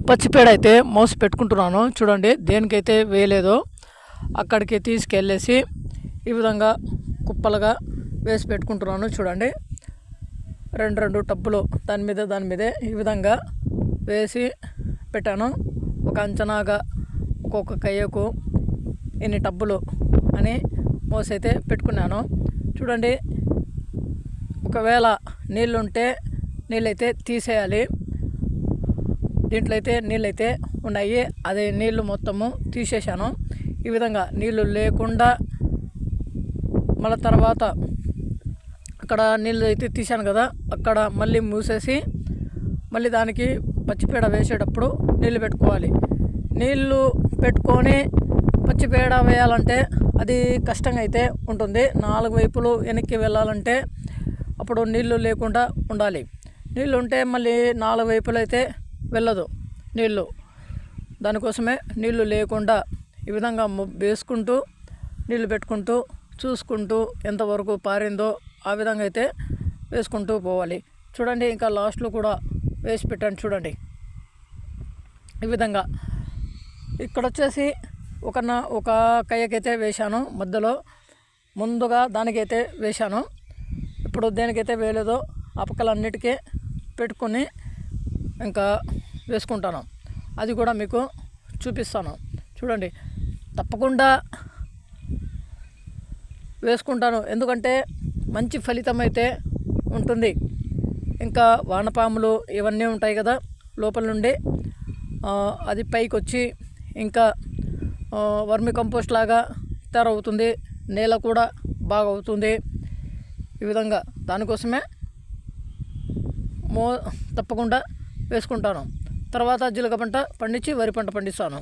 పచ్చిపేడ అయితే మోసి పెట్టుకుంటున్నాను. చూడండి, దేనికైతే వేయలేదో అక్కడికి తీసుకెళ్ళేసి ఈ విధంగా కుప్పలుగా వేసి పెట్టుకుంటున్నాను. చూడండి, రెండు టబ్బులు దాని మీదే ఈ విధంగా వేసి పెట్టాను. ఒక అంచనాగా ఒక్కొక్క కయ్యకు ఎన్ని టబ్బులు అని మోసైతే పెట్టుకున్నాను. చూడండి, ఒకవేళ నీళ్ళుంటే నీళ్ళైతే తీసేయాలి. దీంట్లో అయితే నీళ్ళైతే ఉన్నాయి, అదే నీళ్ళు మొత్తము తీసేసాను. ఈ విధంగా నీళ్ళు లేకుండా మళ్ళీ తర్వాత అక్కడ నీళ్ళు అయితే తీసాను కదా, అక్కడ మళ్ళీ మూసేసి మళ్ళీ దానికి పచ్చిపేడ వేసేటప్పుడు నీళ్ళు పెట్టుకోవాలి. నీళ్ళు పెట్టుకొని పచ్చిపేడ వేయాలంటే అది కష్టంగా అయితే ఉంటుంది. 4 వైపులు వెనక్కి వెళ్ళాలంటే అప్పుడు నీళ్ళు లేకుండా ఉండాలి. నీళ్ళు ఉంటే మళ్ళీ 4 వైపులు అయితే వెళ్ళదు నీళ్ళు. దానికోసమే నీళ్ళు లేకుండా ఈ విధంగా వేసుకుంటూ నీళ్ళు పెట్టుకుంటూ చూసుకుంటూ ఎంతవరకు పారిందో ఆ విధంగా అయితే వేసుకుంటూ పోవాలి. చూడండి, ఇంకా లాస్ట్లో కూడా వేసి పెట్టండి. చూడండి, ఈ విధంగా ఇక్కడ వచ్చేసి ఒక కయ్యకైతే వేశాను, మధ్యలో ముందుగా దానికైతే వేశాను. ఇప్పుడు దేనికైతే వేయలేదో ఆ పక్కలన్నిటికీ పెట్టుకొని ఇంకా వేసుకుంటాను. అది కూడా మీకు చూపిస్తాను. చూడండి, తప్పకుండా వేసుకుంటాను, ఎందుకంటే మంచి ఫలితం అయితే ఉంటుంది. ఇంకా వానపాములు ఇవన్నీ ఉంటాయి కదా లోపల నుండి, అది పైకి వచ్చి ఇంకా వర్మి కంపోస్ట్ లాగా తయారవుతుంది. నేల కూడా బాగా అవుతుంది. ఈ విధంగా దానికోసమే తప్పకుండా వేసుకుంటాను. తర్వాత జీలక పంట పండించి వరి పంట పండిస్తాను.